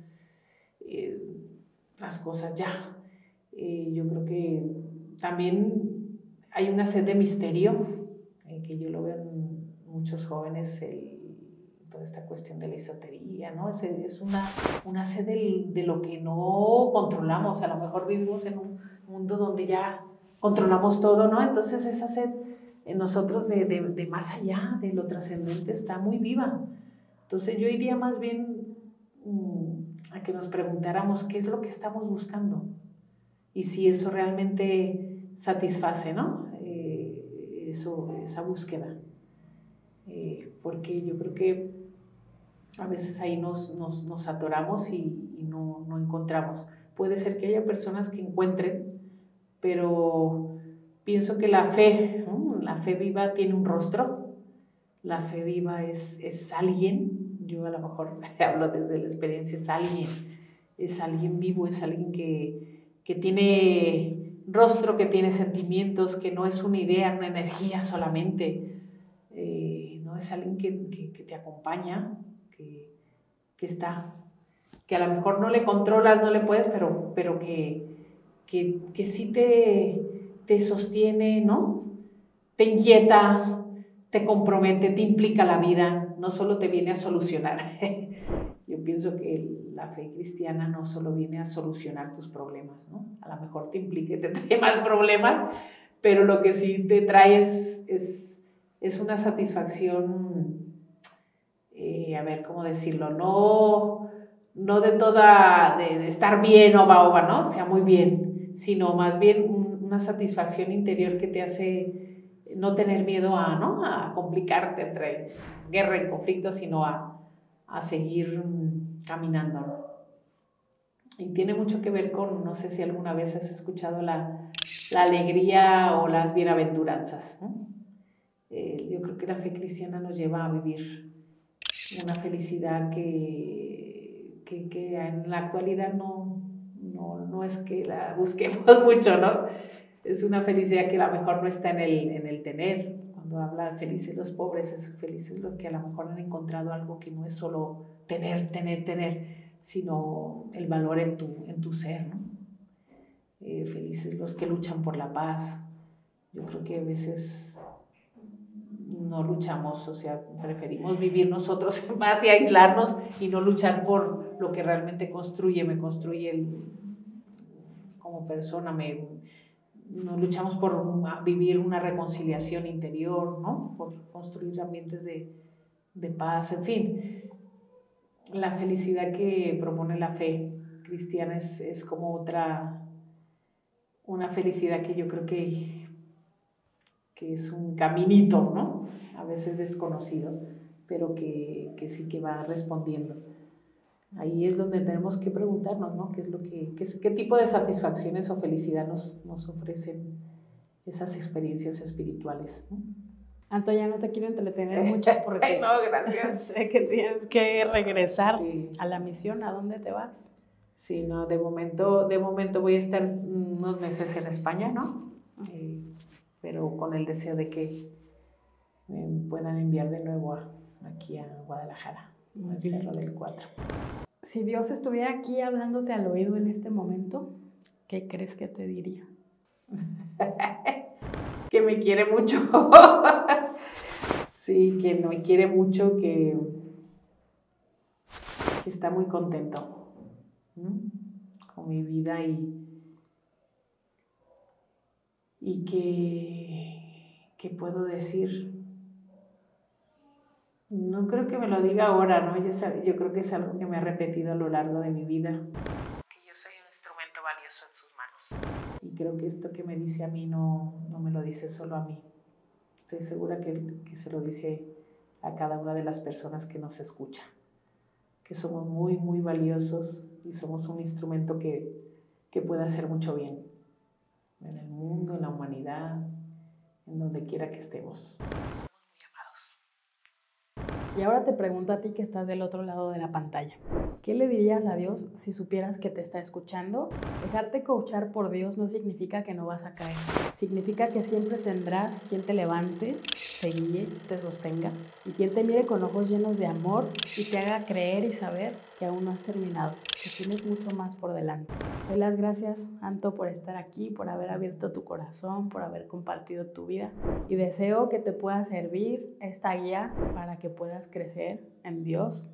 las cosas ya. Yo creo que también hay una sed de misterio, que yo lo veo en muchos jóvenes, toda esta cuestión de la esotería, ¿no? Es una sed de lo que no controlamos. A lo mejor vivimos en un mundo donde ya controlamos todo, ¿no? Entonces esa sed en nosotros de más allá, de lo trascendente, está muy viva. Entonces yo iría más bien a que nos preguntáramos qué es lo que estamos buscando y si eso realmente satisface, ¿no?, esa búsqueda. Porque yo creo que a veces ahí nos atoramos y no encontramos. Puede ser que haya personas que encuentren, pero pienso que la fe, ¿no?, la fe viva tiene un rostro. La fe viva es alguien. Yo a lo mejor hablo desde la experiencia, es alguien vivo, es alguien que tiene rostro, que tiene sentimientos, que no es una idea, una energía solamente, no, es alguien que te acompaña, que está, que a lo mejor no le controlas, no le puedes, pero que sí te sostiene, ¿no?, te inquieta, te compromete, te implica la vida, no solo te viene a solucionar. Yo pienso que la fe cristiana no solo viene a solucionar tus problemas, ¿no? A lo mejor te implica, te trae más problemas, pero lo que sí te trae es es una satisfacción, a ver, ¿cómo decirlo? No de estar bien oba, ¿no? O sea, muy bien, sino más bien una satisfacción interior que te hace no tener miedo a complicarte entre guerra y conflicto, sino a seguir caminando, ¿no? Y tiene mucho que ver con, no sé si alguna vez has escuchado la alegría o las bienaventuranzas, ¿no? Yo creo que la fe cristiana nos lleva a vivir una felicidad que en la actualidad no es que la busquemos mucho, ¿no? Es una felicidad que a lo mejor no está en el tener. Cuando habla felices los pobres, es felices los que a lo mejor han encontrado algo que no es solo tener, sino el valor en tu ser, ¿no? Felices los que luchan por la paz. Yo creo que a veces no luchamos, o sea, preferimos vivir nosotros en paz y aislarnos y no luchar por lo que realmente me construye como persona, no luchamos por vivir una reconciliación interior, ¿no? Por construir ambientes de paz, en fin. La felicidad que propone la fe cristiana es como una felicidad que yo creo que es un caminito, ¿no? A veces desconocido, pero que sí que va respondiendo. Ahí es donde tenemos que preguntarnos, ¿no? ¿Qué tipo de satisfacciones o felicidad nos ofrecen esas experiencias espirituales, ¿no? Anto, ya no te quiero entretener mucho porque no, gracias. Sé que tienes que regresar Sí. a la misión. ¿A dónde te vas? Sí, no, de momento voy a estar unos meses en España, ¿no? Pero con el deseo de que me puedan enviar de nuevo aquí a Guadalajara, al Cerro del Cuatro. Si Dios estuviera aquí hablándote al oído en este momento, ¿qué crees que te diría? Que me quiere mucho. Sí, que me quiere mucho, que está muy contento, ¿no? Con mi vida y que puedo decir, no creo que me lo diga ahora, ¿no? Yo creo que es algo que me ha repetido a lo largo de mi vida, que yo soy un instrumento valioso en sus manos. Y creo que esto que me dice a mí no me lo dice solo a mí. Estoy segura que se lo dice a cada una de las personas que nos escucha, que somos muy, muy valiosos y somos un instrumento que puede hacer mucho bien en el mundo, en la humanidad, en donde quiera que estemos. Somos muy amados. Y ahora te pregunto a ti que estás del otro lado de la pantalla. ¿Qué le dirías a Dios si supieras que te está escuchando? Dejarte coachar por Dios no significa que no vas a caer. Significa que siempre tendrás quien te levante, te guíe, te sostenga y quien te mire con ojos llenos de amor y te haga creer y saber que aún no has terminado, que tienes mucho más por delante. Doy las gracias, Anto, por estar aquí, por haber abierto tu corazón, por haber compartido tu vida y deseo que te pueda servir esta guía para que puedas crecer en Dios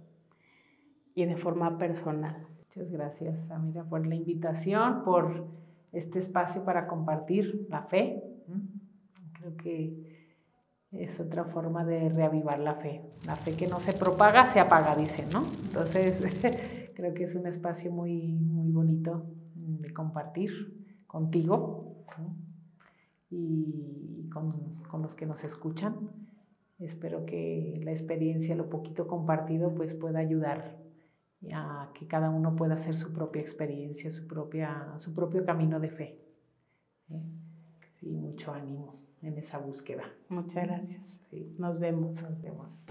y de forma personal. Muchas gracias, Amira, por la invitación, por este espacio para compartir la fe. Creo que es otra forma de reavivar la fe. La fe que no se propaga, se apaga, dicen, ¿no? Entonces, creo que es un espacio muy, muy bonito de compartir contigo, ¿no? Y con los que nos escuchan. Espero que la experiencia, lo poquito compartido, pues pueda ayudar a que cada uno pueda hacer su propia experiencia, su propio camino de fe. Sí, mucho ánimo en esa búsqueda. Muchas gracias. Sí. Nos vemos. Nos vemos.